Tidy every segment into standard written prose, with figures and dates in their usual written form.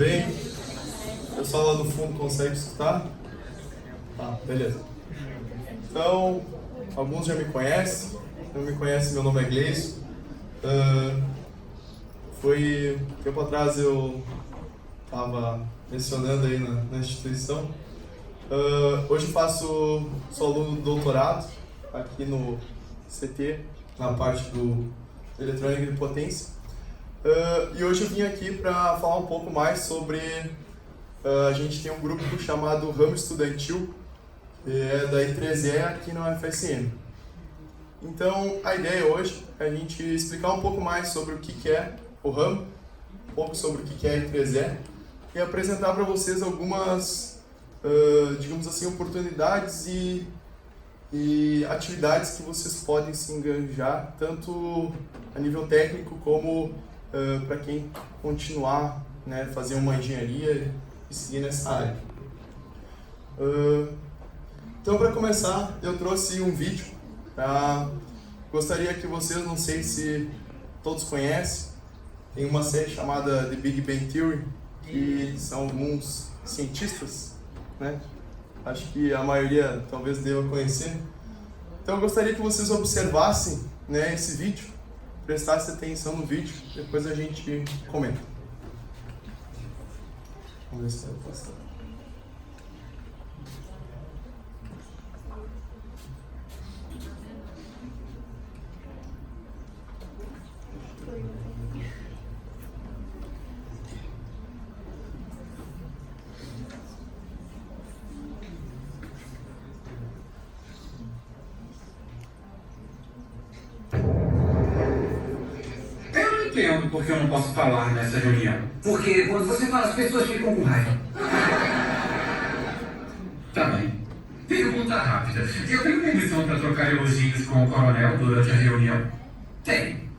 bem? O pessoal lá do fundo consegue escutar? Tá, beleza. Então, alguns já me conhecem. Não me conhecem, meu nome é Gleison. Foi tempo atrás eu estava mencionando aí na instituição. Hoje sou aluno do doutorado aqui no CT, na parte do eletrônica de potência. E hoje eu vim aqui para falar um pouco mais sobre... a gente tem um grupo chamado Ramo Estudantil, que é da I3E aqui na UFSM. Então, a ideia hoje é a gente explicar um pouco mais sobre o que é o ramo, um pouco sobre o que é a I3E, e apresentar para vocês algumas, digamos assim, oportunidades e atividades que vocês podem se engajar, tanto a nível técnico como para quem continuar, né, fazer uma engenharia e seguir nessa área. Então, para começar, eu trouxe um vídeo. Gostaria que vocês, não sei se todos conhecem, tem uma série chamada The Big Bang Theory, que são alguns cientistas, né? Acho que a maioria talvez deva conhecer. Então eu gostaria que vocês observassem, né, esse vídeo, prestassem atenção no vídeo, depois a gente comenta. Vamos ver se vai passar. Entendo porque eu não posso falar nessa reunião. Porque quando você fala, as pessoas ficam com raiva. Tá bem. Pergunta rápida. Eu tenho permissão para trocar elogios com o coronel durante a reunião? Tenho.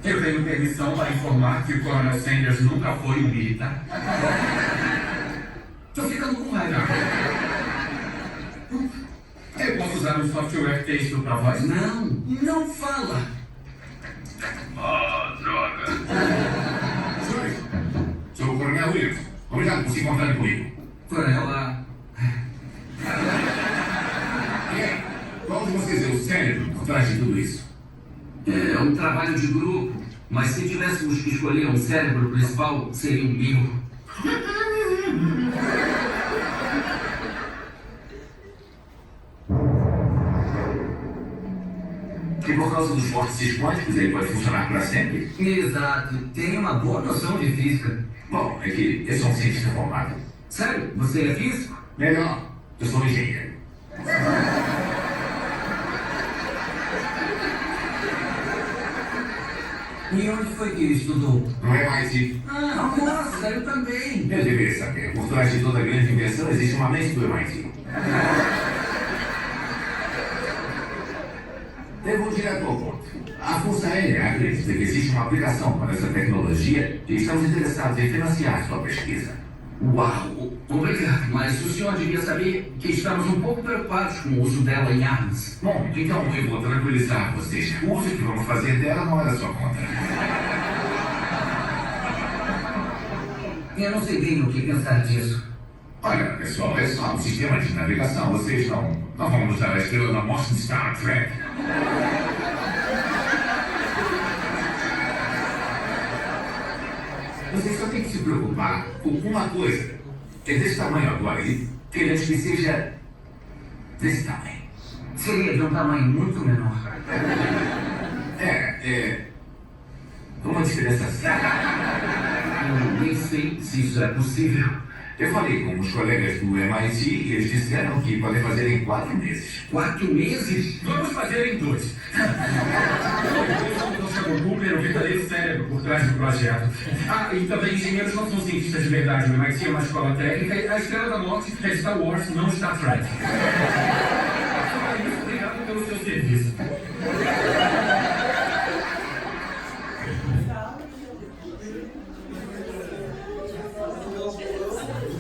Eu tenho permissão para informar que o coronel Sanders nunca foi um militar? Tô ficando com raiva. Eu posso usar um software texto para voz? Não, não fala. Droga. Sou o Coronel Williams. Obrigado por se encontrarem comigo. Coronel, qual de vocês é o cérebro por trás de tudo isso? É um trabalho de grupo, mas se tivéssemos que escolher um cérebro principal, seria o meu. E por causa dos vórtices quânticos, ele pode funcionar para sempre? Exato. Tem uma boa noção de física. Bom, é que eu sou um cientista formado. Sério? Você é físico? Melhor. Eu sou um engenheiro. E onde foi que ele estudou? No MIT. Nossa, eu também. Eu deveria saber. Por trás de toda grande invenção existe uma mente do MIT. Eu vou direto ao ponto. A Força Aérea acredita que existe uma aplicação para essa tecnologia e estamos interessados em financiar sua pesquisa. Uau! Obrigado, mas o senhor devia saber que estamos um pouco preocupados com o uso dela em armas. Bom, então eu vou tranquilizar vocês. O uso que vamos fazer dela não é da sua conta. Eu não sei bem o que pensar disso. Olha, pessoal, é só um sistema de navegação. Vocês não vão usar a estrela da morte de Star Trek. Vocês só têm que se preocupar com uma coisa. É desse tamanho agora e queremos que seja desse tamanho. Seria de um tamanho muito menor. Uma diferença séria. Eu nem sei se isso é possível. Eu falei com os colegas do MIT e eles disseram que podem fazer em 4 meses. 4 meses? Vamos fazer em 2. Eu sou o Cooper, o verdadeiro cérebro por trás do projeto. E também engenheiros não são cientistas de verdade. O MIT é uma escola técnica e a Estrela da Morte é Star Wars, não Star Trek. Obrigado pelo seu serviço.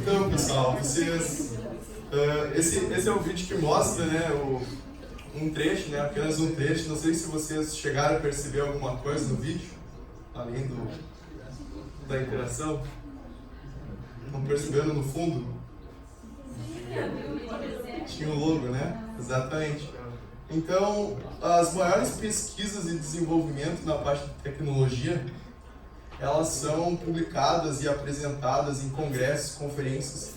Então, pessoal, esse é o vídeo que mostra, né, um trecho, né, apenas um trecho. Não sei se vocês chegaram a perceber alguma coisa no vídeo, além da interação. Estão percebendo no fundo? Tinha o logo, né? Exatamente. Então, as maiores pesquisas e desenvolvimento na parte de tecnologia, elas são publicadas e apresentadas em congressos, conferências,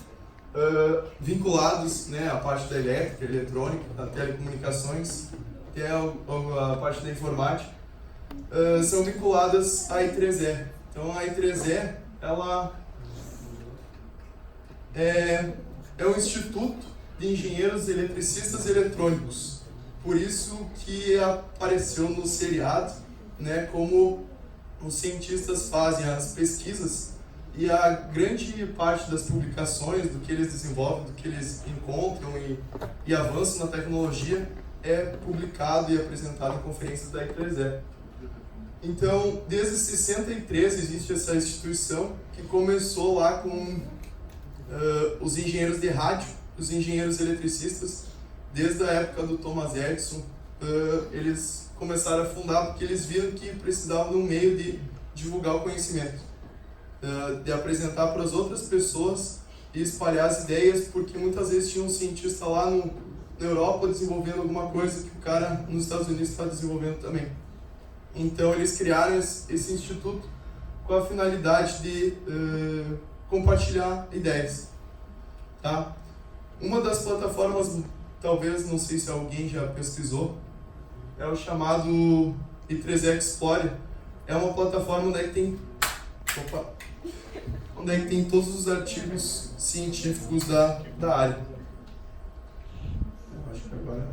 vinculados, né, à parte da elétrica, eletrônica, da telecomunicações, que é a parte da informática, são vinculadas à I3E. Então, a I3E, ela é um instituto de engenheiros eletricistas eletrônicos. Por isso que apareceu no seriado, né, como os cientistas fazem as pesquisas e a grande parte das publicações, do que eles desenvolvem, do que eles encontram e avançam na tecnologia é publicado e apresentado em conferências da I3E. Então, desde 63 existe essa instituição que começou lá com os engenheiros de rádio, os engenheiros eletricistas. Desde a época do Thomas Edison, eles começaram a fundar porque eles viram que precisavam de um meio de divulgar o conhecimento, de apresentar para as outras pessoas e espalhar as ideias, porque muitas vezes tinha um cientista lá na Europa desenvolvendo alguma coisa que o cara nos Estados Unidos está desenvolvendo também. Então eles criaram esse instituto com a finalidade de compartilhar ideias, tá? Uma das plataformas, talvez, não sei se alguém já pesquisou, é o chamado I3E Explorer. É uma plataforma onde tem todos os artigos científicos da área. Acho que agora...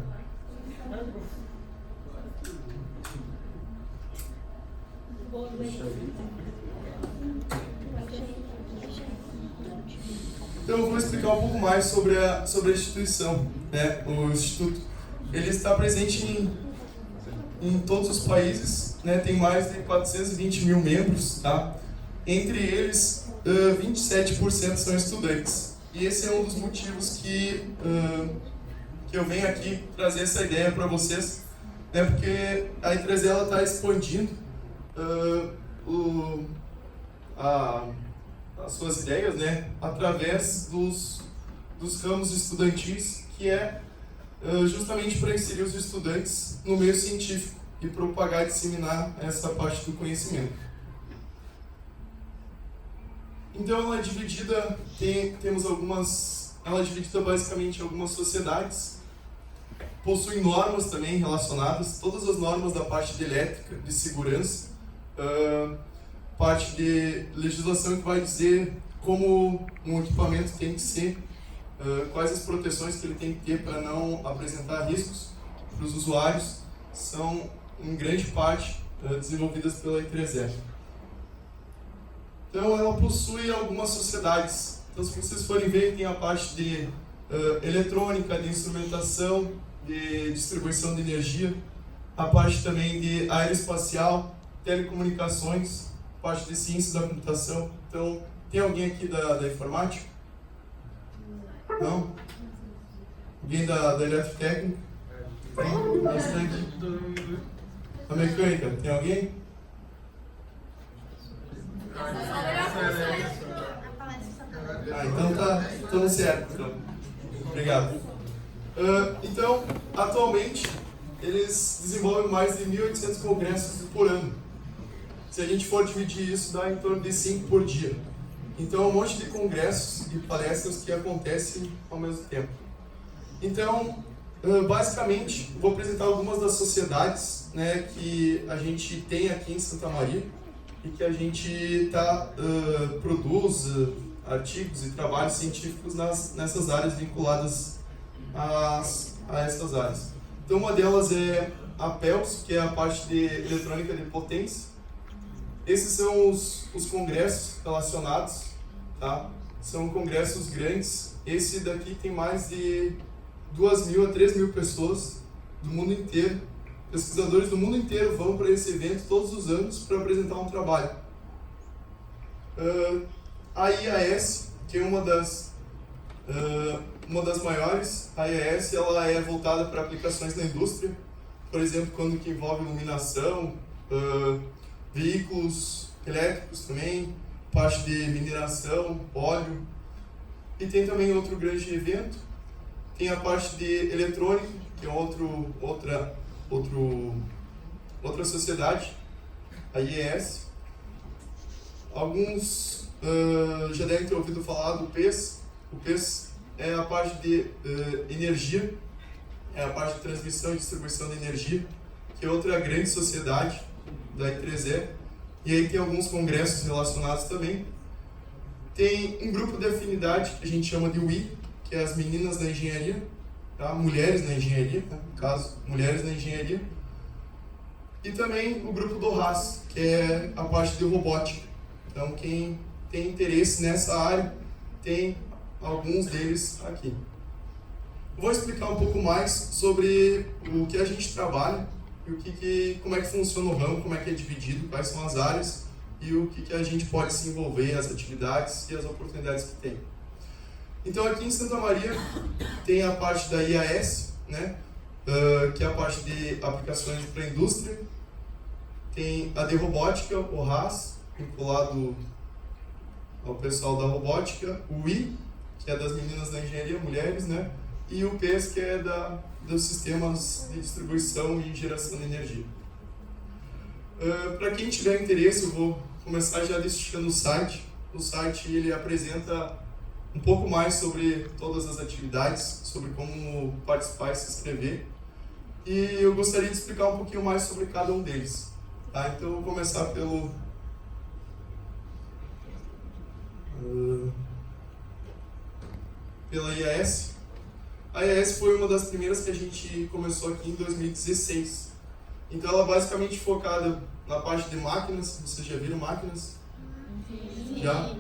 Então eu vou explicar um pouco mais sobre a instituição, né? O Instituto, ele está presente em todos os países, né? Tem mais de 420 mil membros, tá? Entre eles, 27% são estudantes. E esse é um dos motivos que eu venho aqui trazer essa ideia para vocês, né? Porque a I3E está expandindo as suas ideias, né, através dos ramos estudantis, que é justamente para inserir os estudantes no meio científico e propagar e disseminar essa parte do conhecimento. Então ela é dividida, ela é dividida basicamente em algumas sociedades, possui normas também relacionadas, todas as normas da parte de elétrica, de segurança, parte de legislação que vai dizer como um equipamento tem que ser, quais as proteções que ele tem que ter para não apresentar riscos para os usuários, são em grande parte desenvolvidas pela I3E. Então ela possui algumas sociedades. Então se vocês forem ver, tem a parte de eletrônica, de instrumentação, de distribuição de energia, a parte também de aeroespacial, telecomunicações, parte de ciências da computação. Então, tem alguém aqui da informática? Não? Alguém da eletrotécnica? Tem bastante. A mecânica, tem alguém? Então estamos certo. Então. Obrigado. Então, atualmente, eles desenvolvem mais de 1.800 congressos por ano. Se a gente for dividir isso, dá em torno de 5 por dia. Então, é um monte de congressos e palestras que acontecem ao mesmo tempo. Então, basicamente, vou apresentar algumas das sociedades, né, que a gente tem aqui em Santa Maria e que a gente produz artigos e trabalhos científicos nessas áreas vinculadas a essas áreas. Então, uma delas é a PELS, que é a parte de eletrônica de potência. Esses são os congressos relacionados, tá? São congressos grandes. Esse daqui tem mais de 2.000 a 3.000 pessoas do mundo inteiro. Pesquisadores do mundo inteiro vão para esse evento todos os anos para apresentar um trabalho. A IAS, que é uma das maiores, a IAS, ela é voltada para aplicações na indústria, por exemplo, quando que envolve iluminação, veículos elétricos também, parte de mineração, óleo, e tem também outro grande evento, tem a parte de eletrônica, que é outra sociedade, a IES. Alguns já devem ter ouvido falar do PES. O PES é a parte de energia, é a parte de transmissão e distribuição de energia, que é outra grande sociedade da I3E. E aí tem alguns congressos relacionados também. Tem um grupo de afinidade que a gente chama de WI, que é as meninas da engenharia, tá? Mulheres na engenharia, tá? No caso, mulheres na engenharia. E também o grupo do RAS, que é a parte de robótica. Então, quem tem interesse nessa área, tem alguns deles aqui. Vou explicar um pouco mais sobre o que a gente trabalha e como é que funciona o ramo, como é que é dividido, quais são as áreas e o que a gente pode se envolver, as atividades e as oportunidades que tem. Então, aqui em Santa Maria tem a parte da IAS, né, que é a parte de aplicações para a indústria. Tem a de robótica, o RAS, vinculado ao pessoal da robótica. O I, que é das meninas da engenharia, mulheres, né? E o PES, que é dos sistemas de distribuição e geração de energia. Para quem tiver interesse, eu vou começar já destacando o site. O site ele apresenta um pouco mais sobre todas as atividades, sobre como participar e se inscrever. E eu gostaria de explicar um pouquinho mais sobre cada um deles. Tá? Então, eu vou começar pela IAS. A IAS foi uma das primeiras que a gente começou aqui em 2016. Então, ela é basicamente focada na parte de máquinas. Vocês já viram máquinas? Sim. Já?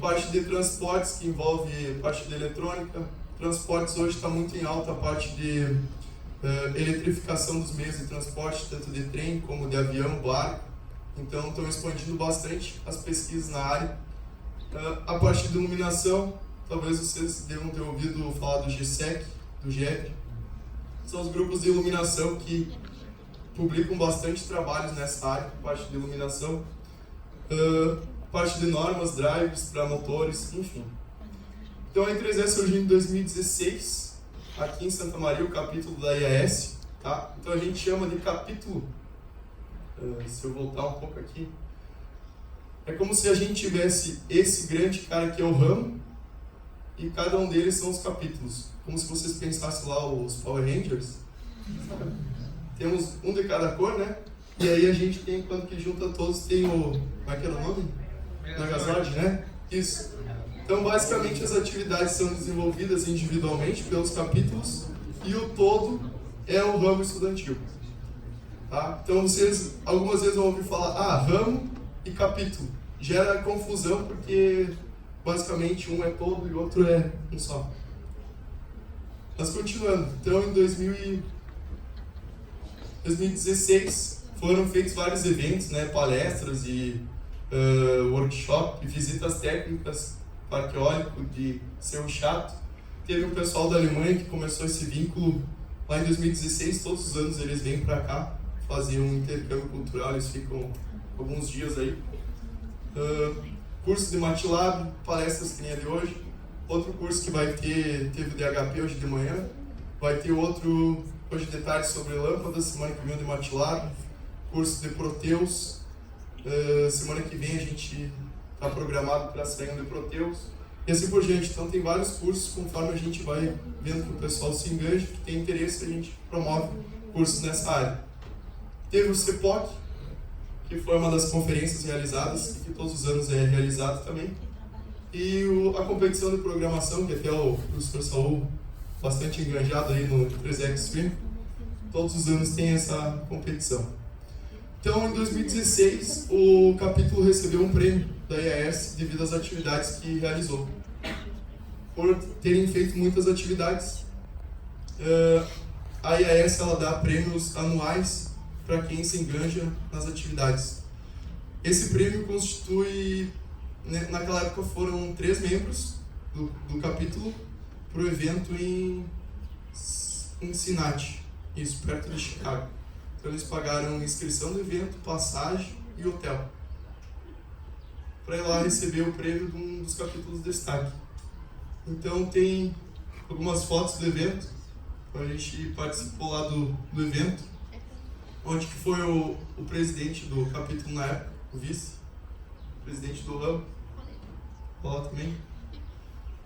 Parte de transportes, que envolve parte de eletrônica. Transportes hoje está muito em alta a parte de eletrificação dos meios de transporte, tanto de trem como de avião, barco. Então, estão expandindo bastante as pesquisas na área. A parte de iluminação, talvez vocês devam ter ouvido falar do GSEC, do GEP. São os grupos de iluminação que publicam bastante trabalhos nessa área, parte de iluminação. Parte de normas, drives para motores, enfim. Então, a I3E surgiu em 2016, aqui em Santa Maria, o capítulo da IAS. Tá? Então, a gente chama de capítulo. Se eu voltar um pouco aqui. É como se a gente tivesse esse grande cara que é o ramo, e cada um deles são os capítulos. Como se vocês pensassem lá os Power Rangers. Temos um de cada cor, né? E aí a gente tem, quando que junta todos, tem o... Como é que era o nome? Megazord, né? Isso. Então, basicamente, as atividades são desenvolvidas individualmente pelos capítulos e o todo é o ramo estudantil. Tá? Então, vocês algumas vezes vão ouvir falar, ramo e capítulo. Gera confusão porque, basicamente, um é todo e o outro é um só. Mas, continuando. Então, em 2016, foram feitos vários eventos, né, palestras e workshop, visitas técnicas, parque eólico de Seu Chato. Teve um pessoal da Alemanha que começou esse vínculo lá em 2016, todos os anos eles vêm para cá fazer um intercâmbio cultural, eles ficam alguns dias aí. Curso de MATLAB, palestras que nem a de hoje. Outro curso que vai ter, teve o DHP hoje de manhã, vai ter outro hoje de tarde sobre lâmpadas, semana que vem o de MATLAB, curso de Proteus. Semana que vem a gente está programado para sair um de Proteus e assim por diante. Então tem vários cursos, conforme a gente vai vendo que o pessoal se enganja, que tem interesse, a gente promove cursos nessa área. Teve o CEPOC, que foi uma das conferências realizadas e que todos os anos é realizado também. E a competição de programação, que até o professor Saul bastante enganjado aí no 3X Stream, todos os anos tem essa competição. Então, em 2016, o capítulo recebeu um prêmio da IAS devido às atividades que realizou. Por terem feito muitas atividades, a IAS ela dá prêmios anuais para quem se enganja nas atividades. Esse prêmio constitui, naquela época foram 3 membros do capítulo para o evento em Cincinnati, isso, perto de Chicago. Então eles pagaram inscrição do evento, passagem e hotel. para ir lá receber o prêmio de um dos capítulos de destaque. Então tem algumas fotos do evento, a gente participou lá do evento, onde que foi o presidente do capítulo na época, o vice-presidente do ramo, lá também.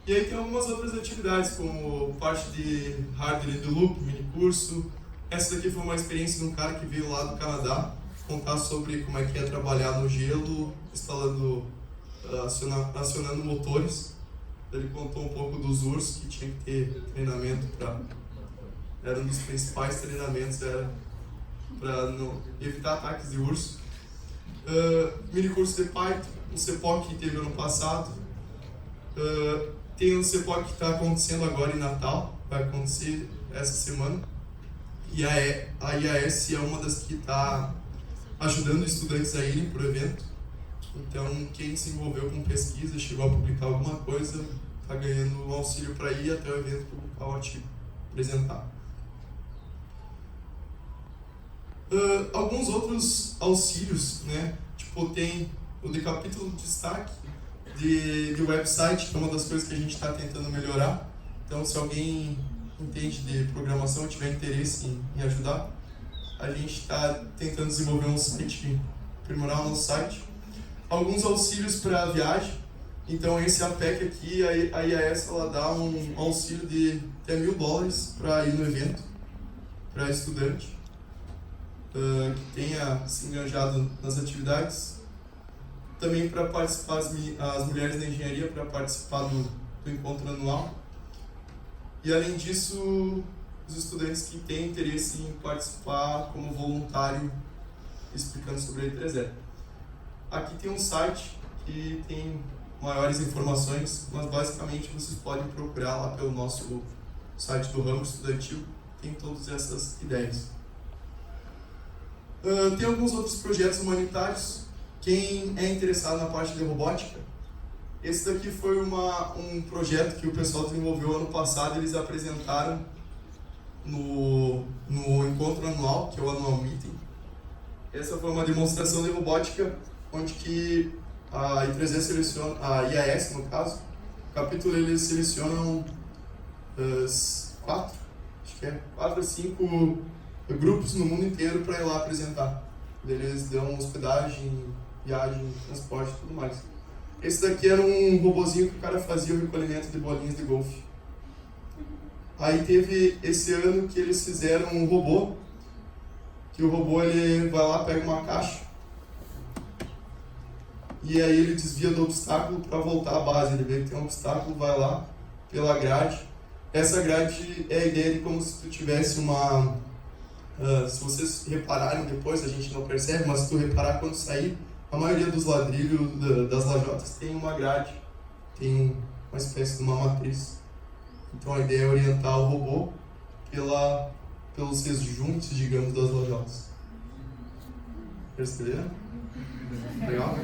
E aí tem algumas outras atividades, como parte de hardware do loop, mini curso. Essa daqui foi uma experiência de um cara que veio lá do Canadá, contar sobre como é que é trabalhar no gelo, instalando, acionando motores. Ele contou um pouco dos ursos, que tinha que ter treinamento para... Era um dos principais treinamentos, era para evitar ataques de urso. Mini curso de Python, um CPOC que teve ano passado. Tem um CPOC que está acontecendo agora em Natal, vai acontecer essa semana. E a IAS é uma das que está ajudando estudantes a irem para o evento. Então, quem se envolveu com pesquisa, chegou a publicar alguma coisa, está ganhando um auxílio para ir até o evento publicar o artigo, apresentar. Alguns outros auxílios, né? Tipo, tem o de capítulo de destaque, de website, que é uma das coisas que a gente está tentando melhorar. Então, se alguém entende de programação e tiver interesse em ajudar, a gente está tentando desenvolver um site, aprimorar o nosso site. Alguns auxílios para viagem. Então, esse APEC aqui, a IAS, ela dá um auxílio de até $1.000 para ir no evento, para estudante que tenha se engajado nas atividades. Também para participar as mulheres da engenharia, para participar do encontro anual. E além disso, os estudantes que têm interesse em participar como voluntário, explicando sobre a E3E. Aqui tem um site que tem maiores informações, mas basicamente vocês podem procurar lá pelo nosso site do ramo estudantil, tem todas essas ideias. Tem alguns outros projetos humanitários. Quem é interessado na parte de robótica, esse daqui foi um projeto que o pessoal desenvolveu ano passado, eles apresentaram no encontro anual, que é o Annual Meeting. Essa foi uma demonstração de robótica, onde que a I3E seleciona, a IAS no caso, o capítulo eles selecionam 4 a 5 grupos no mundo inteiro para ir lá apresentar. Eles dão hospedagem, viagem, transporte e tudo mais. Esse daqui era um robozinho que o cara fazia o recolhimento de bolinhas de golfe. Aí teve esse ano que eles fizeram um robô, que o robô ele vai lá, pega uma caixa, e aí ele desvia do obstáculo para voltar à base. Ele vê que tem um obstáculo, vai lá pela grade. Essa grade é a ideia de como se tu tivesse uma... se vocês repararem depois, a gente não percebe, mas se tu reparar quando sair, a maioria dos ladrilhos das lajotas tem uma grade, tem uma espécie de uma matriz. Então a ideia é orientar o robô pelos rejuntos, digamos, das lajotas. Perceberam? Legal?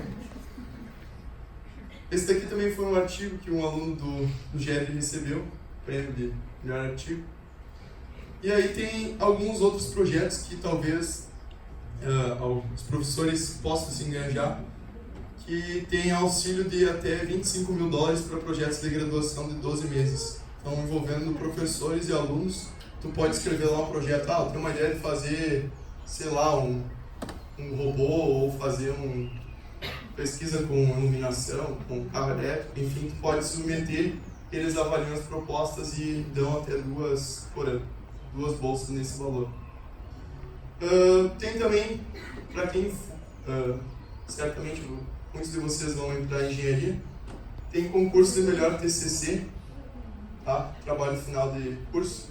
Esse daqui também foi um artigo que um aluno do GL recebeu, prêmio de melhor artigo. E aí tem alguns outros projetos que talvez os professores possam se engajar, que tem auxílio de até $25 mil para projetos de graduação de 12 meses. Então, envolvendo professores e alunos, tu pode escrever lá um projeto, eu tenho uma ideia de fazer, sei lá, um robô, ou fazer pesquisa com iluminação, com carro elétrico, enfim, tu pode submeter, eles avaliam as propostas e dão até 2 por ano, 2 bolsas nesse valor. Tem também, para quem, certamente muitos de vocês vão entrar em engenharia, tem concurso de melhor TCC, tá? Trabalho final de curso.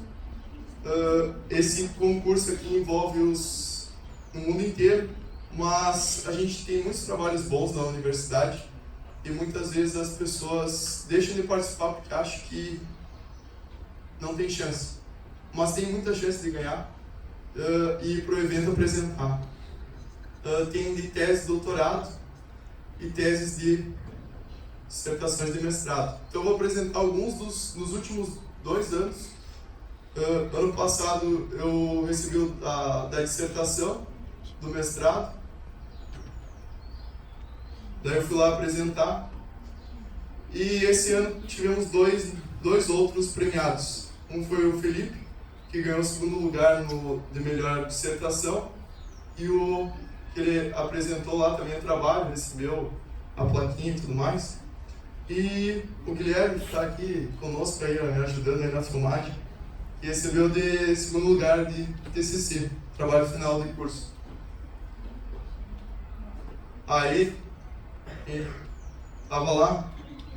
Esse concurso aqui envolve no mundo inteiro, mas a gente tem muitos trabalhos bons na universidade e muitas vezes as pessoas deixam de participar porque acham que não tem chance, mas tem muita chance de ganhar e ir para o evento apresentar. Tem de tese de doutorado e teses de dissertações de mestrado. Então eu vou apresentar alguns nos últimos 2 anos. Ano passado eu recebi da dissertação do mestrado. Daí eu fui lá apresentar. E esse ano tivemos dois outros premiados. Um foi o Felipe, que ganhou o segundo lugar de melhor dissertação. E o que ele apresentou lá também o trabalho, recebeu a plaquinha e tudo mais. E o Guilherme, que está aqui conosco, aí, me ajudando aí na filmagem, que recebeu de segundo lugar de TCC, trabalho final de curso. Aí, ele estava lá,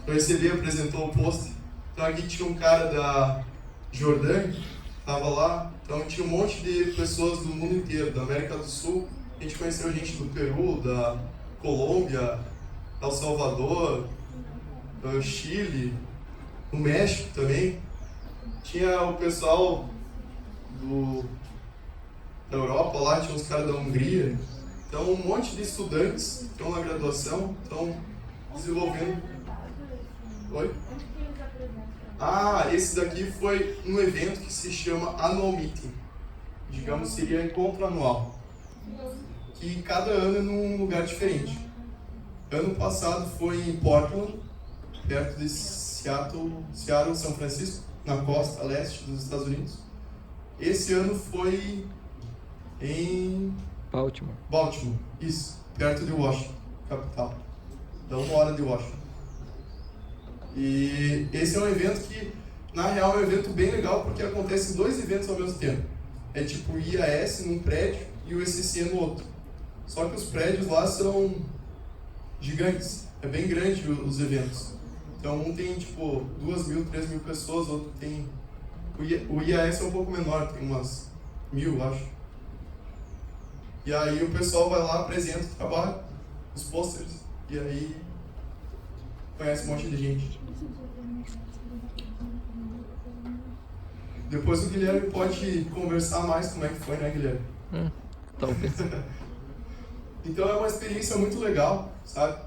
eu recebi, apresentou o post. Então aqui tinha um cara da Jordânia, estava lá. Então tinha um monte de pessoas do mundo inteiro, da América do Sul. A gente conheceu gente do Peru, da Colômbia, El Salvador, do Chile, do México também. Tinha o pessoal da Europa lá, tinha uns caras da Hungria. Então um monte de estudantes estão na graduação, estão desenvolvendo. Oi? Ah, esse daqui foi um evento que se chama Annual Meeting. Digamos, seria encontro anual. Que cada ano é num lugar diferente. Ano passado foi em Portland, perto de Seattle, São Francisco, na costa leste dos Estados Unidos. Esse ano foi em Baltimore, isso, perto de Washington, capital. Dá 1 hora de Washington. E esse é um evento que, na real, é um evento bem legal porque acontecem 2 eventos ao mesmo tempo. É tipo o IAS num prédio e o ECC no outro. Só que os prédios lá são gigantes, é bem grande os eventos. Então um tem tipo 2.000, 3.000 pessoas, outro tem... O IAS é um pouco menor, tem umas 1.000, acho. E aí o pessoal vai lá, apresenta o trabalho, os posters, e aí conhece um monte de gente. Depois o Guilherme pode conversar mais como é que foi, né, Guilherme? Talvez. Então é uma experiência muito legal, sabe?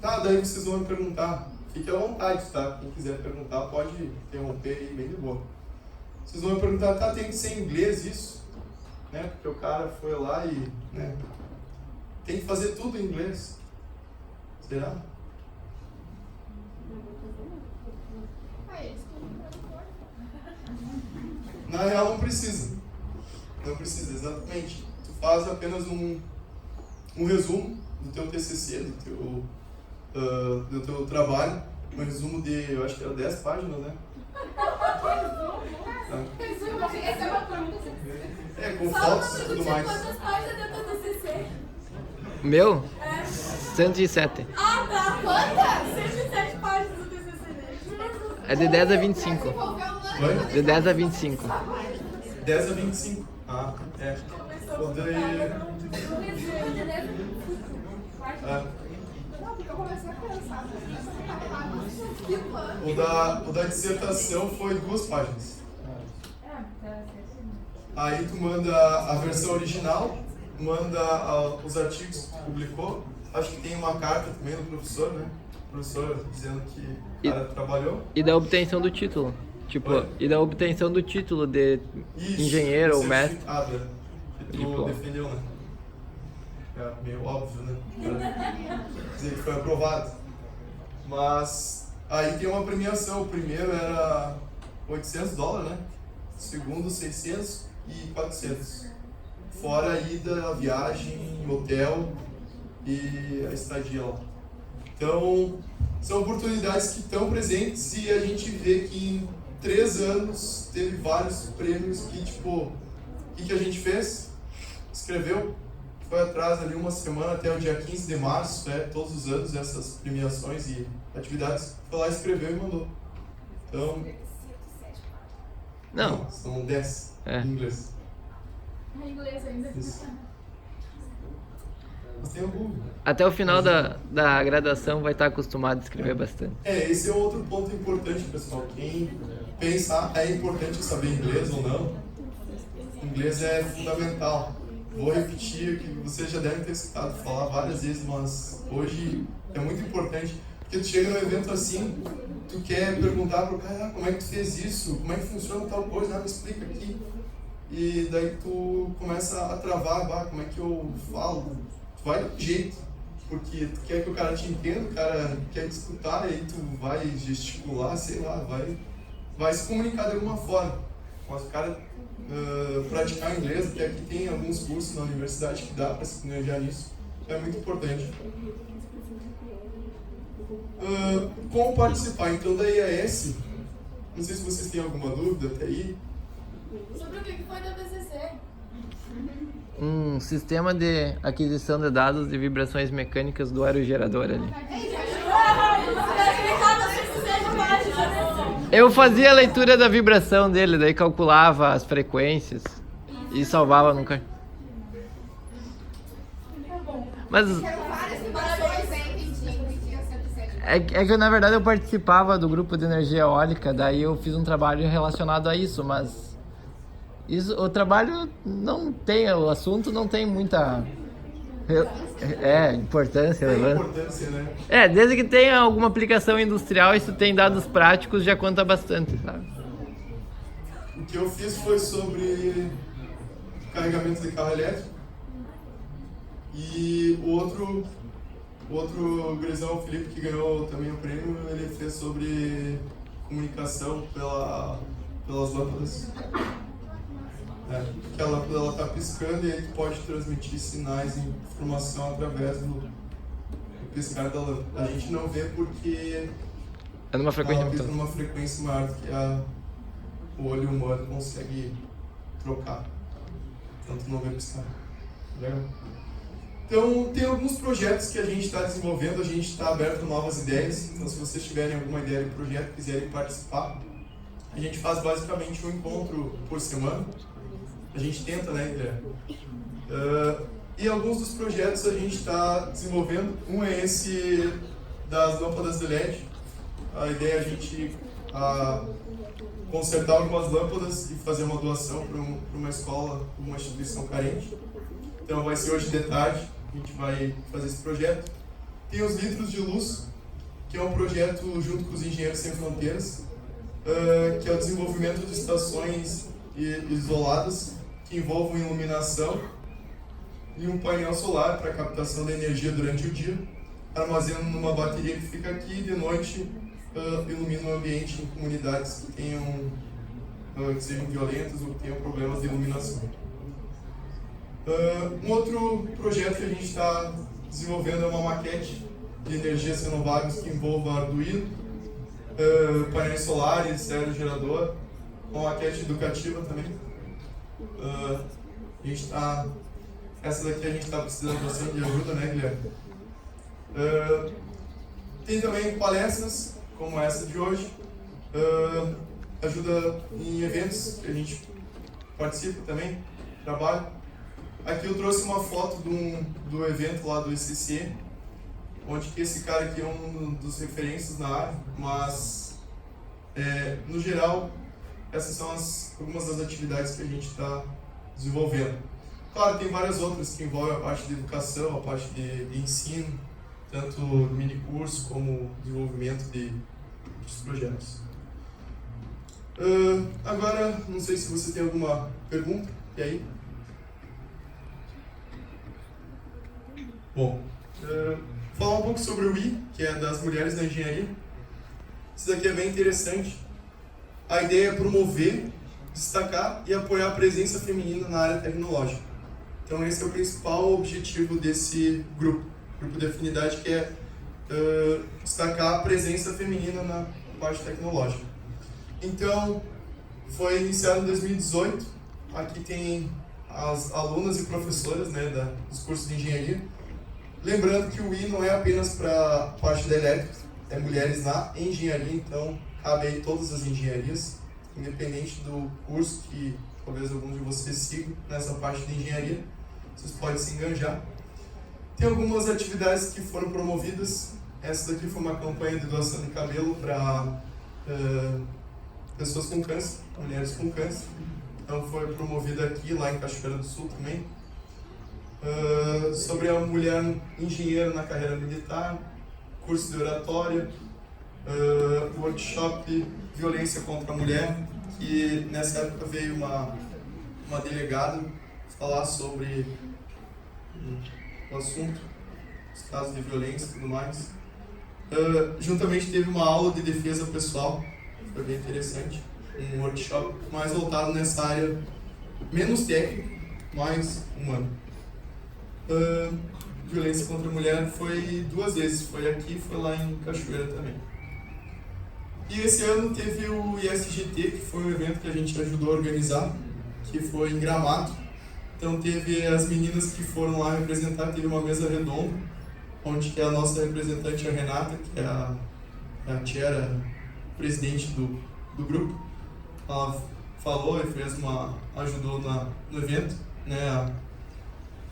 Tá, daí vocês vão me perguntar, fique à vontade, tá? Quem quiser perguntar pode interromper aí bem de boa. Vocês vão me perguntar, tá, tem que ser em inglês isso? Né? Porque o cara foi lá e, né, tem que fazer tudo em inglês. Será? Na real não precisa. Não precisa, exatamente. Tu faz apenas um resumo do teu TCC, do teu trabalho. Um resumo de, eu acho que era 10 páginas, né? Essa é uma pergunta. Com fotos e tudo mais. Quantas páginas deu teu TCC? Meu? 107. Ah, tá. Quantas? 107 páginas do TCC dele. É de 10 a 25. Oi? De 10 a 25. 10 a 25. Ah, é. O da dissertação foi 2 páginas. Aí tu manda a versão original, manda os artigos que tu publicou. Acho que tem uma carta também do professor, né? O professor dizendo que o cara trabalhou. E da obtenção do título. Tipo, e da obtenção do título de engenheiro ou mestre. Que tu defendeu, né? É meio óbvio, né? Dizer que foi aprovado. Mas aí tem uma premiação. O primeiro era $800, né? O segundo, 600 e 400. Fora a ida, a viagem, hotel e a estadia lá. Então, são oportunidades que estão presentes e a gente vê que em 3 anos teve vários prêmios que, tipo, o que a gente fez? Escreveu, foi atrás ali uma semana até o dia 15 de março, todos os anos essas premiações e atividades, foi lá, escreveu e mandou. Então, Não. são 10 em inglês. Em inglês ainda. Isso. Mas tem algum. Até o final da graduação vai estar acostumado a escrever bastante. Esse é outro ponto importante, pessoal. Quem pensa, é importante saber inglês ou não? Inglês é fundamental. Vou repetir o que vocês já devem ter escutado falar várias vezes, mas hoje é muito importante. Porque tu chega num evento assim, tu quer perguntar pro cara, como é que tu fez isso? Como é que funciona tal coisa? Me explica aqui. E daí tu começa a travar, como é que eu falo? Tu vai de um jeito. porque tu quer que o cara te entenda, o cara quer te escutar, e aí tu vai gesticular, sei lá, vai se comunicar de alguma forma. Mas o cara praticar inglês, até aqui tem alguns cursos na universidade que dá para se planejar nisso, é muito importante. Como participar então da IAS? Não sei se vocês têm alguma dúvida até aí. Sobre o que foi da TCC? Um sistema de aquisição de dados de vibrações mecânicas do aerogerador ali. Eu fazia a leitura da vibração dele, daí calculava as frequências e salvava no cartão. Mas é que na verdade eu participava do grupo de energia eólica, daí eu fiz um trabalho relacionado a isso, mas o trabalho não tem, o assunto não tem muita importância, relevância. Importância, né? Desde que tenha alguma aplicação industrial, isso tem dados práticos, já conta bastante, sabe? O que eu fiz foi sobre carregamento de carro elétrico. E o outro gurizão, o Felipe, que ganhou também o prêmio, ele fez sobre comunicação pelas lâmpadas. Que a lâmpada está piscando e aí tu pode transmitir sinais e informação através do piscar da lâmpada. A gente não vê porque é numa frequência ela pisca numa frequência maior do que o olho humano consegue trocar. Então tu não vê piscar. Legal? Então tem alguns projetos que a gente está desenvolvendo, a gente está aberto a novas ideias. Então se vocês tiverem alguma ideia de projeto, quiserem participar, a gente faz basicamente um encontro por semana. A gente tenta, né, Guilherme? E alguns dos projetos a gente está desenvolvendo. Um é esse das lâmpadas de LED. A ideia é a gente consertar algumas lâmpadas e fazer uma doação para uma escola, uma instituição carente. Então vai ser hoje de tarde, a gente vai fazer esse projeto. Tem os litros de luz, que é um projeto junto com os Engenheiros Sem Fronteiras, que é o desenvolvimento de estações isoladas que envolvam iluminação e um painel solar para captação de energia durante o dia, armazenando numa bateria que fica aqui e de noite ilumina o ambiente em comunidades que sejam violentas ou que tenham problemas de iluminação. Um outro projeto que a gente está desenvolvendo é uma maquete de energias renováveis que envolva Arduino, painéis solares, aerogerador, uma maquete educativa também. Essa daqui a gente está precisando bastante de ajuda, né, Guilherme? Tem também palestras, como essa de hoje, ajuda em eventos que a gente participa também, trabalha. Aqui eu trouxe uma foto do evento lá do ICC, onde que esse cara aqui é um dos referências na área, mas no geral essas são algumas das atividades que a gente está desenvolvendo. Claro, tem várias outras que envolvem a parte de educação, a parte de ensino, tanto mini curso como desenvolvimento de projetos. Agora, não sei se você tem alguma pergunta, e aí? Bom, falar um pouco sobre o I, que é das mulheres na engenharia. Isso daqui é bem interessante. A ideia é promover, destacar e apoiar a presença feminina na área tecnológica. Então esse é o principal objetivo desse grupo de afinidade, que é destacar a presença feminina na parte tecnológica. Então, foi iniciado em 2018. Aqui tem as alunas e professoras, né, dos cursos de engenharia. Lembrando que o I não é apenas para a parte da elétrica, é mulheres na engenharia, então cabe aí todas as engenharias, independente do curso que talvez alguns de vocês sigam nessa parte de engenharia, vocês podem se enganjar. Tem algumas atividades que foram promovidas. Essa daqui foi uma campanha de doação de cabelo para pessoas com câncer, mulheres com câncer. Então foi promovida aqui, lá em Cachoeira do Sul também. Sobre a mulher engenheira na carreira militar, curso de oratória, workshop violência contra a mulher, que nessa época veio uma delegada falar sobre o assunto. os casos de violência e tudo mais. Juntamente teve uma aula de defesa pessoal, foi bem interessante, um workshop mais voltado nessa área menos técnica, mais humana. Violência contra a mulher foi 2 vezes, foi aqui e foi lá em Cachoeira também. E esse ano teve o ISGT, que foi um evento que a gente ajudou a organizar, que foi em Gramado. Então teve as meninas que foram lá representar, teve uma mesa redonda, onde a nossa representante, a Renata, que é a tia, era presidente do grupo, ela falou e ajudou no evento, né,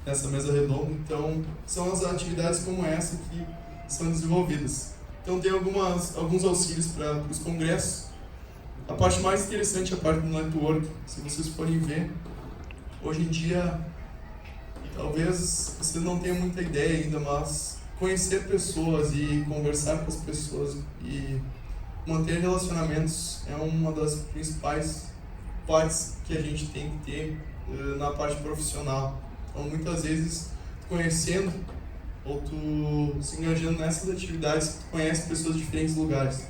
nessa mesa redonda. Então são as atividades como essa que são desenvolvidas. Então tem alguns auxílios para os congressos. A parte mais interessante é a parte do network. Se vocês forem ver, hoje em dia, talvez vocês não tenham muita ideia ainda, mas conhecer pessoas e conversar com as pessoas e manter relacionamentos é uma das principais partes que a gente tem que ter na parte profissional. Então, muitas vezes, conhecendo ou tu se engajando nessas atividades, tu conhece pessoas de diferentes lugares.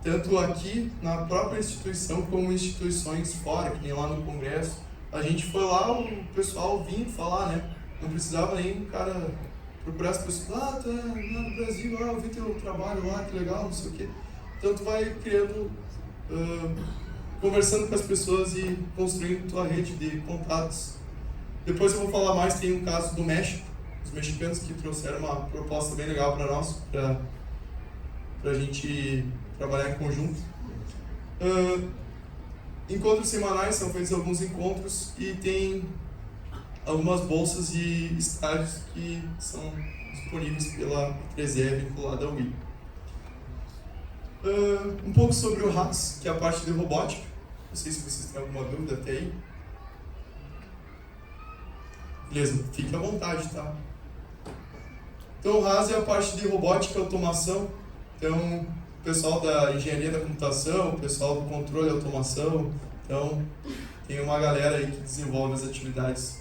Tanto aqui, na própria instituição, como instituições fora, que nem lá no congresso. A gente foi lá, o pessoal vinha falar, né? Não precisava nem o cara procurar as pessoas. Tu é lá no Brasil, eu vi teu trabalho lá, que legal, não sei o quê. Então tu vai criando, conversando com as pessoas e construindo tua rede de contatos. Depois eu vou falar mais, tem um caso do México, os mexicanos que trouxeram uma proposta bem legal para nós, para a gente trabalhar em conjunto. Encontros semanais, são feitos alguns encontros e tem algumas bolsas e estágios que são disponíveis pela I3E vinculada ao I. Um pouco sobre o RAS, que é a parte de robótica. Não sei se vocês têm alguma dúvida até aí. Beleza, fique à vontade, tá? Então o RAS é a parte de robótica e automação. Então, o pessoal da engenharia da computação, o pessoal do controle e automação. Então, tem uma galera aí que desenvolve as atividades.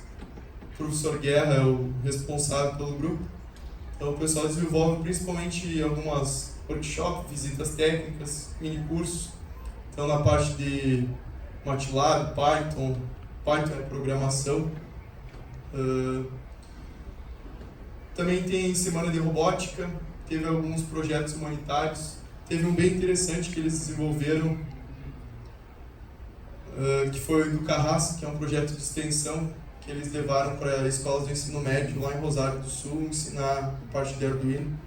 O professor Guerra é o responsável pelo grupo. Então, o pessoal desenvolve principalmente algumas workshops, visitas técnicas, mini cursos. Então, na parte de MATLAB, Python é programação. Também tem semana de robótica, teve alguns projetos humanitários. Teve um bem interessante que eles desenvolveram, que foi do Carrasco, que é um projeto de extensão que eles levaram para escolas do ensino médio lá em Rosário do Sul, ensinar a parte de Arduino,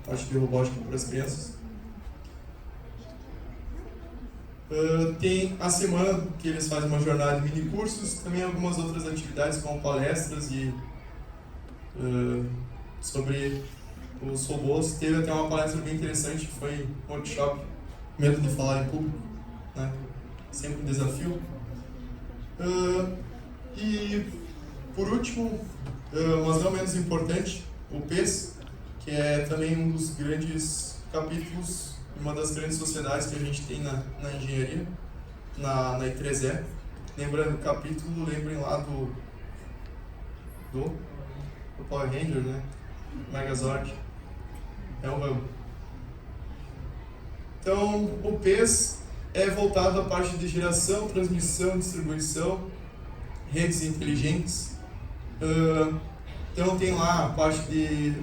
a parte de robótica para as crianças. Tem a semana que eles fazem uma jornada de mini cursos, também algumas outras atividades como palestras e sobre os robôs. Teve até uma palestra bem interessante, que foi um workshop, medo de falar em público, né? Sempre um desafio. E por último, mas não menos importante, o PES, que é também um dos grandes capítulos, uma das grandes sociedades que a gente tem na engenharia, na I3E. Lembrando o capítulo, lembrem lá do Power Ranger, né? Megazord. É o Hub. Então, o PES é voltado à parte de geração, transmissão, distribuição, redes inteligentes. Então, tem lá a parte de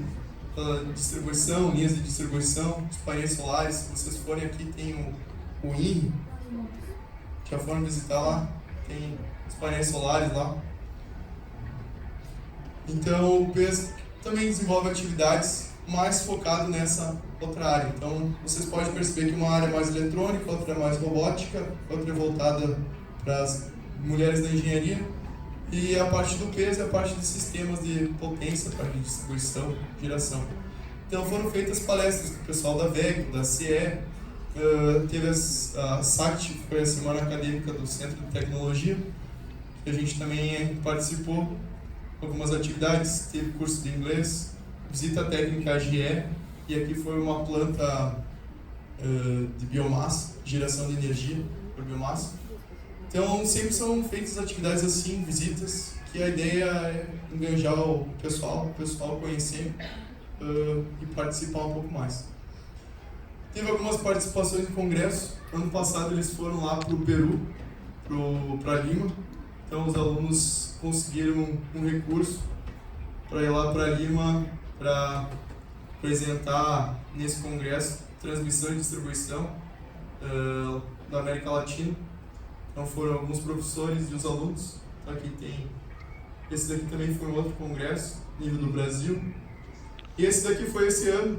distribuição, linhas de distribuição, os painéis solares. Se vocês forem aqui, tem o INRI. Já foram visitar lá? Tem os painéis solares lá. Então, o PES também desenvolve atividades mais focado nessa outra área. Então, vocês podem perceber que uma área é mais eletrônica, outra é mais robótica, outra é voltada para as mulheres da engenharia. E a parte do PES é a parte de sistemas de potência, parte de distribuição, geração. Então, foram feitas palestras com o pessoal da VEG, da CE, teve a SACT, que foi a Semana Acadêmica do Centro de Tecnologia, que a gente também participou. Algumas atividades, teve curso de inglês, visita técnica AGE, e aqui foi uma planta de biomassa, geração de energia por biomassa. Então sempre são feitas atividades assim, visitas, que a ideia é engajar o pessoal conhecer e participar um pouco mais. Teve algumas participações no congresso. Ano passado eles foram lá para o Peru, para Lima. Então os alunos conseguiram um recurso para ir lá para Lima para apresentar nesse congresso transmissão e distribuição da América Latina. Então foram alguns professores e os alunos. Aqui tem, esse daqui também foi um outro congresso, nível do Brasil. E esse daqui foi esse ano.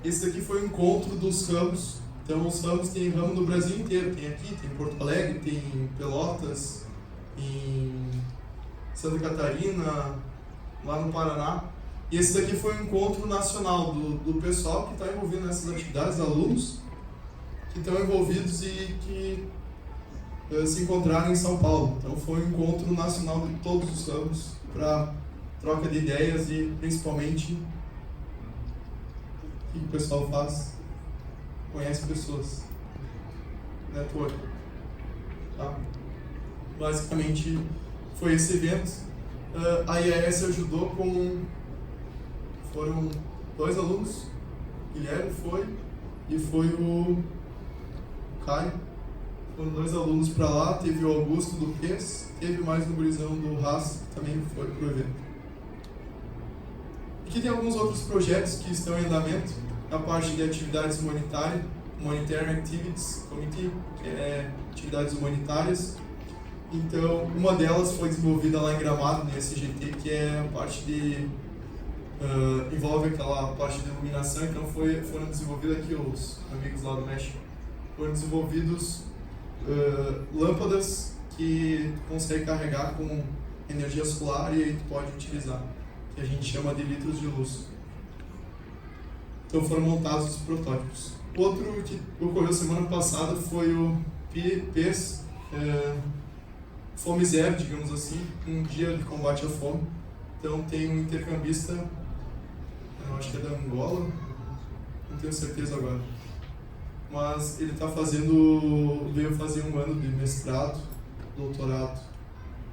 Esse daqui foi o encontro dos ramos. Então os ramos tem ramo no Brasil inteiro. Tem aqui, tem em Porto Alegre, tem em Pelotas, em Santa Catarina, lá no Paraná. E esse daqui foi um encontro nacional do pessoal que está envolvido nessas atividades, alunos que estão envolvidos e que se encontraram em São Paulo. Então foi um encontro nacional de todos os ramos para troca de ideias e principalmente o que o pessoal faz? Conhece pessoas. Network. Tá? Basicamente foi esse evento. A IAS ajudou foram 2 alunos, Guilherme foi e foi o Caio. Foram 2 alunos para lá, teve o Augusto do PES, teve mais um gurizão do RAS que também foi pro evento. Aqui tem alguns outros projetos que estão em andamento, na parte de atividades humanitárias, Humanitarian Activities Committee, que é atividades humanitárias. Então, uma delas foi desenvolvida lá em Gramado, no SGT, que é a parte de... envolve aquela parte de iluminação. Então foram desenvolvidos aqui, os amigos lá do México, foram desenvolvidos lâmpadas que conseguem carregar com energia solar e aí tu pode utilizar, que a gente chama de litros de luz. Então foram montados os protótipos. Outro que ocorreu semana passada foi o PES, Fome Zero, digamos assim, um dia de combate à fome. Então tem um intercambista, eu acho que é da Angola, não tenho certeza agora, mas ele veio fazer um ano de mestrado, doutorado,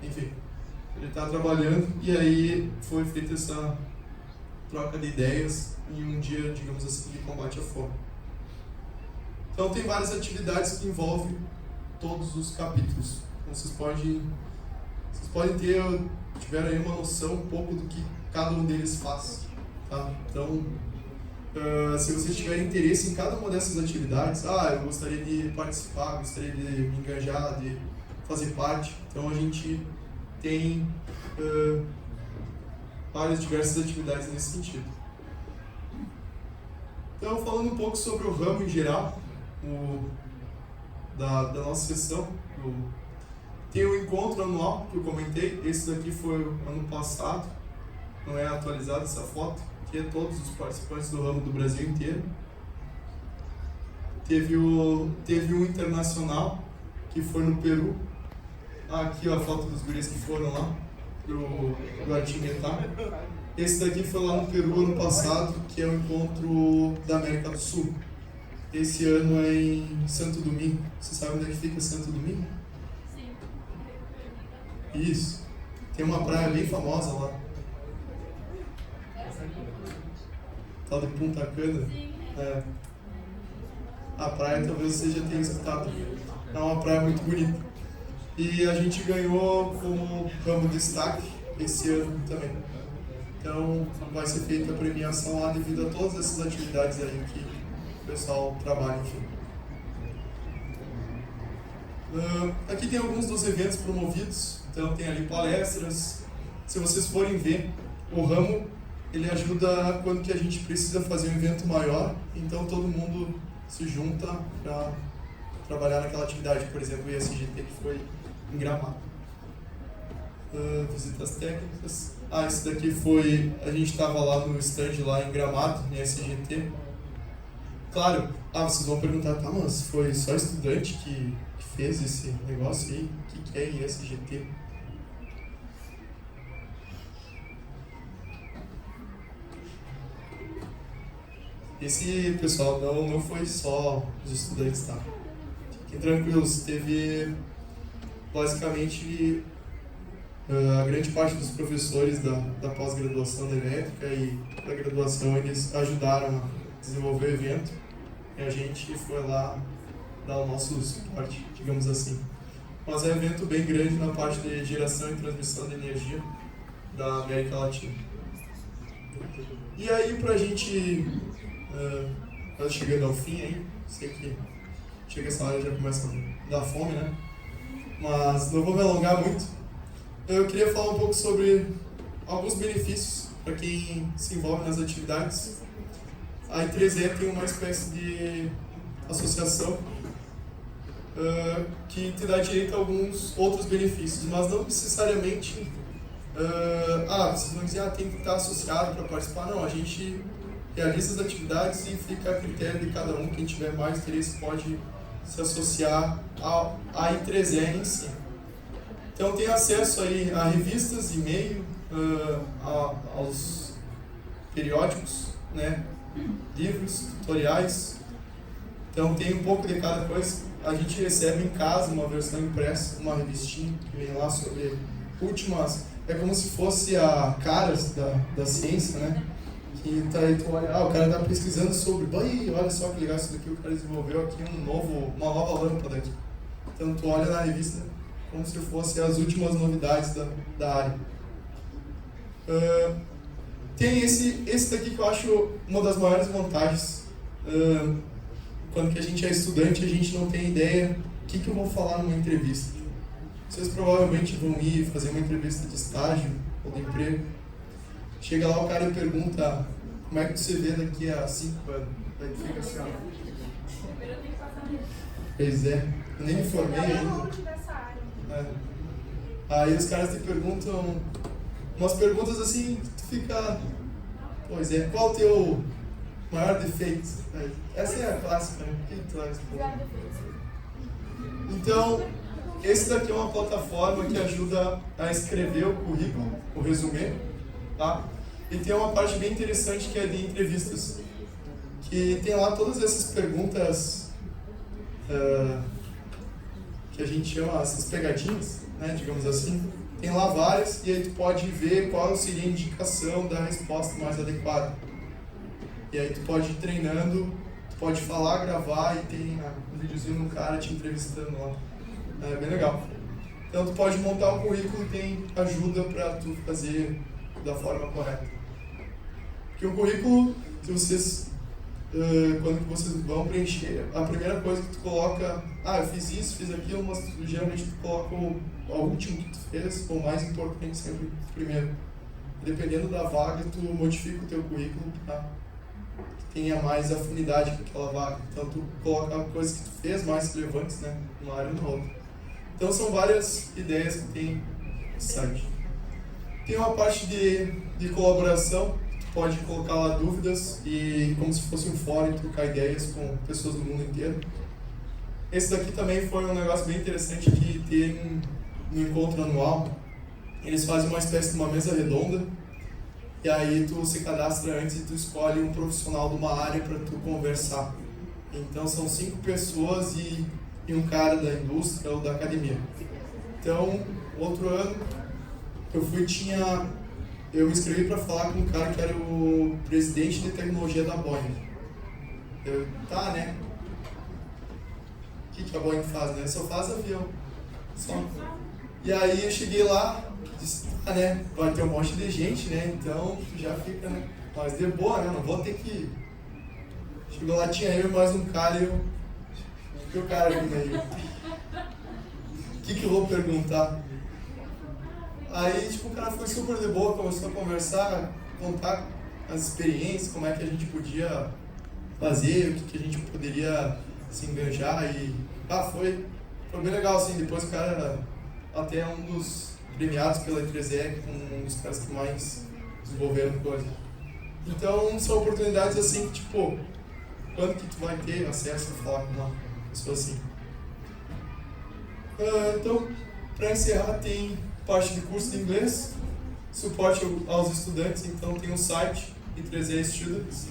enfim, ele está trabalhando e aí foi feita essa troca de ideias em um dia, digamos assim, de combate à fome. Então tem várias atividades que envolvem todos os capítulos. Então, vocês podem tiver aí uma noção um pouco do que cada um deles faz. Tá? Então, se vocês tiverem interesse em cada uma dessas atividades, eu gostaria de participar, gostaria de me engajar, de fazer parte. Então a gente tem várias diversas atividades nesse sentido. Então, falando um pouco sobre o ramo em geral, da nossa sessão, tem o encontro anual que eu comentei. Esse daqui foi o ano passado, não é atualizada essa foto, que é todos os participantes do ramo do Brasil inteiro. Teve um internacional que foi no Peru. Aqui a foto dos guris que foram lá pro Artimetá. Esse daqui foi lá no Peru ano passado, que é o encontro da América do Sul. Esse ano é em Santo Domingo. Você sabe onde é que fica Santo Domingo? Sim. Isso. Tem uma praia bem famosa lá. Tal de Punta Cana. Sim. É. A praia talvez você já tenha escutado. É uma praia muito bonita. E a gente ganhou como ramo destaque esse ano também. Então vai ser feita a premiação lá devido a todas essas atividades aí que o pessoal trabalha, enfim. Aqui tem alguns dos eventos promovidos. Então tem ali palestras. Se vocês forem ver, o ramo ele ajuda quando que a gente precisa fazer um evento maior. Então todo mundo se junta para trabalhar naquela atividade. Por exemplo, o ISGT que foi em Gramado. Visitas técnicas. Esse daqui foi... A gente estava lá no stand lá em Gramado, no ISGT. Claro, vocês vão perguntar, tá, mas foi só estudante que fez esse negócio aí? O que é ISGT? Esse, pessoal, não foi só os estudantes, tá? Fiquem tranquilos, teve basicamente A grande parte dos professores da pós-graduação da elétrica e da graduação, eles ajudaram a desenvolver o evento. E a gente foi lá dar o nosso suporte, digamos assim. Mas é um evento bem grande na parte de geração e transmissão de energia da América Latina. E aí, pra gente tá chegando ao fim aí, sei que chega essa hora e já começa a dar fome, né? Mas não vou me alongar muito. Eu queria falar um pouco sobre alguns benefícios para quem se envolve nas atividades. A I3E tem uma espécie de associação que te dá direito a alguns outros benefícios, mas não necessariamente vocês vão dizer, tem que estar associado para participar. Não, a gente realiza as atividades e fica a critério de cada um. Quem tiver mais interesse pode se associar à I3E em si. Então tem acesso aí a revistas, e-mail, aos periódicos, né? Livros, tutoriais. Então tem um pouco de cada coisa. A gente recebe em casa uma versão impressa, uma revistinha que vem lá sobre últimas... É como se fosse a Caras da ciência, né? Que tá aí, tu olha, o cara tá pesquisando sobre... olha só que legal isso daqui, o cara desenvolveu aqui uma nova lâmpada aqui. Então tu olha na revista como se fosse as últimas novidades da área. Tem esse daqui que eu acho uma das maiores vantagens. Quando que a gente é estudante, a gente não tem ideia o que eu vou falar numa entrevista. Vocês provavelmente vão ir fazer uma entrevista de estágio ou de emprego. Chega lá, o cara e pergunta como é que você vê daqui a 5 anos. Daí tu fica assim, Pois é, eu nem me formei ainda. Aí os caras te perguntam umas perguntas assim, tu fica... Pois é, qual o teu maior defeito? Essa é a clássica, né? O que tu vai responder? Então, esse daqui é uma plataforma que ajuda a escrever o currículo, o resumê, tá? E tem uma parte bem interessante que é de entrevistas, que tem lá todas essas perguntas que a gente chama essas pegadinhas, né, digamos assim. Tem lá várias e aí tu pode ver qual seria a indicação da resposta mais adequada. E aí tu pode ir treinando, tu pode falar, gravar e tem um videozinho do cara te entrevistando lá. É bem legal. Então tu pode montar o currículo e tem ajuda para tu fazer da forma correta. Porque o currículo, se vocês, quando vocês vão preencher, a primeira coisa que tu coloca, eu fiz isso, fiz aquilo, mas geralmente tu coloca o último que tu fez, ou o mais importante sempre primeiro. Dependendo da vaga, tu modifica o teu currículo para que tenha mais afinidade com aquela vaga. Então tu coloca coisas que tu fez mais relevantes, né, numa área ou na outra. Então são várias ideias que tem no site. Tem uma parte de colaboração, tu pode colocar lá dúvidas e como se fosse um fórum, trocar ideias com pessoas do mundo inteiro. Esse daqui também foi um negócio bem interessante que tem no encontro anual. Eles fazem uma espécie de uma mesa redonda e aí tu se cadastra antes e tu escolhe um profissional de uma área para tu conversar. Então são 5 pessoas e um cara da indústria ou da academia. Então, outro ano eu me inscrevi para falar com um cara que era o presidente de tecnologia da Boeing. Né? O que a Boeing faz, né? Só faz avião. Só. E aí eu cheguei lá, disse, né? Vai ter um monte de gente, né? Então já fica, né? Mas de boa, né? Não vou ter que... Chegou lá, tinha eu e mais um cara e o cara vindo aí. O que eu vou perguntar? Aí, o cara foi super de boa, começou a conversar, contar as experiências, como é que a gente podia fazer, o que a gente poderia se enganjar e... foi bem legal, assim. Depois o cara era até um dos premiados pela I3E, um dos caras que mais desenvolveram coisa. Então, são oportunidades assim que, quando que tu vai ter acesso a falar com uma pessoa assim? Então, para encerrar, tem parte de curso de inglês, suporte aos estudantes. Então tem um site, I3E Students,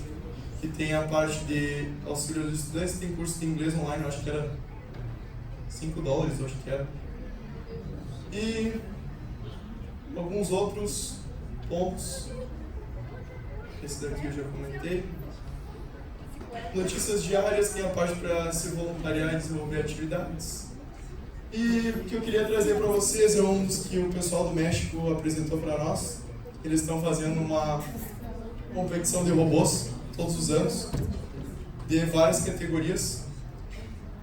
que tem a parte de auxílio aos estudantes. Tem curso de inglês online, eu acho que era $5, eu acho que era. E alguns outros pontos. Esse daqui eu já comentei. Notícias diárias, tem a parte para se voluntariar e desenvolver atividades. E o que eu queria trazer para vocês é um dos que o pessoal do México apresentou para nós. Eles estão fazendo uma competição de robôs todos os anos, de várias categorias.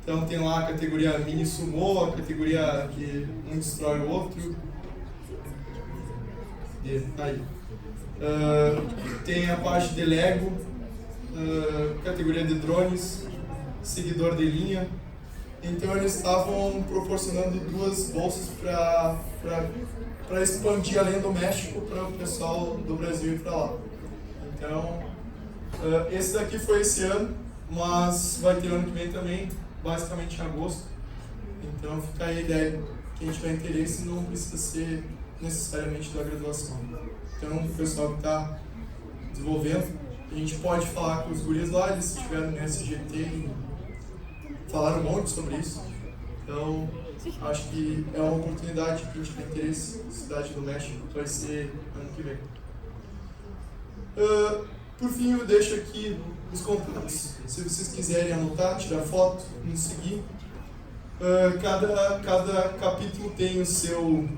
Então tem lá a categoria mini sumo, a categoria que um destrói o outro. Aí. Tem a parte de Lego, categoria de drones, seguidor de linha. Então eles estavam proporcionando 2 bolsas para expandir além do México para o pessoal do Brasil ir para lá. Então esse daqui foi esse ano, mas vai ter ano que vem também, basicamente em agosto. Então fica aí a ideia, quem tiver interesse não precisa ser necessariamente da graduação. Então o pessoal que está desenvolvendo, a gente pode falar com os guris lá, eles estiveram no SGT e falaram um monte sobre isso. Então acho que é uma oportunidade que a gente tem interesse. Cidade do México vai ser ano que vem. Por fim, eu deixo aqui os contatos. Se vocês quiserem anotar, tirar foto, nos seguir. Cada capítulo tem o seu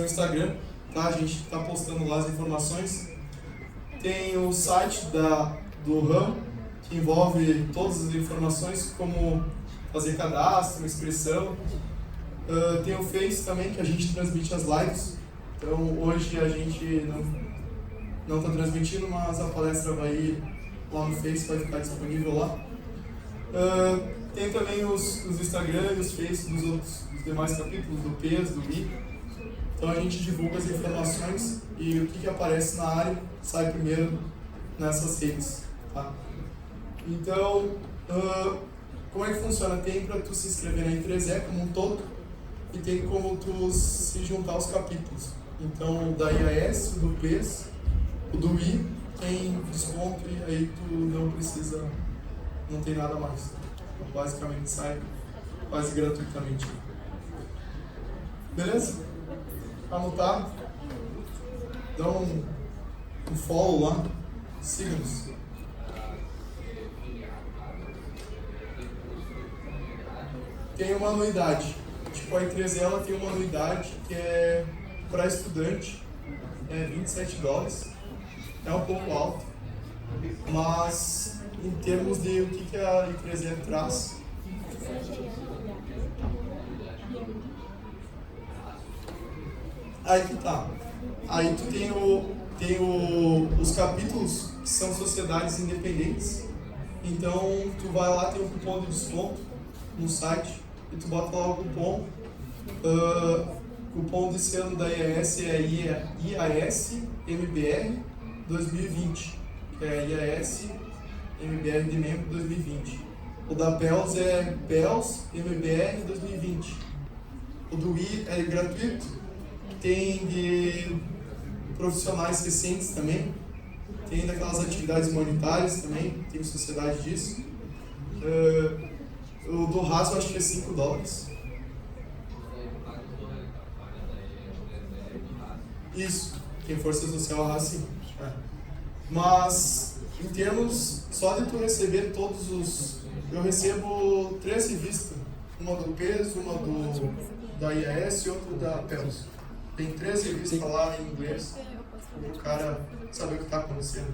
Instagram, tá? A gente está postando lá as informações. Tem o site do RAM, que envolve todas as informações, como fazer cadastro, inscrição. Tem o Face também, que a gente transmite as lives. Então hoje a gente não está transmitindo, mas a palestra vai ir lá no Face, vai ficar disponível lá. Tem também os Instagram e os Face dos demais capítulos, do PES, do Mi. Então a gente divulga as informações e o que aparece na área sai primeiro nessas redes. Tá? Então, como é que funciona? Tem para tu se inscrever na I3E como um todo e tem como tu se juntar aos capítulos. Então, o da IAS, o do PES, o do I tem desconto e aí tu não tem nada mais. Então, basicamente sai quase gratuitamente. Beleza? Anotar? Dá um follow lá, siga-nos. Tem uma anuidade. Tipo, a I3E ela tem uma anuidade que é para estudante, é $27. É um pouco alto, mas em termos de o que a I3E traz, aí que tá. Aí tu tem os capítulos que são sociedades independentes. Então tu vai lá, tem um cupom de desconto no site e tu bota lá o cupom. Cupom desse ano da IAS é IAS MBR 2020, que é IAS MBR de membro 2020. O da PELS é PELS MBR 2020. O do I é gratuito. Tem de profissionais recentes também. Tem daquelas atividades humanitárias também, tem sociedade disso. O do RAS eu acho que é $5. Isso, quem for social RAS sim. Mas em termos, só de tu receber todos os... Eu recebo 3 revistas, uma do PES, uma da IAS e outra da PELS. Tem 3 revistas lá em inglês, para o cara saber o que está acontecendo.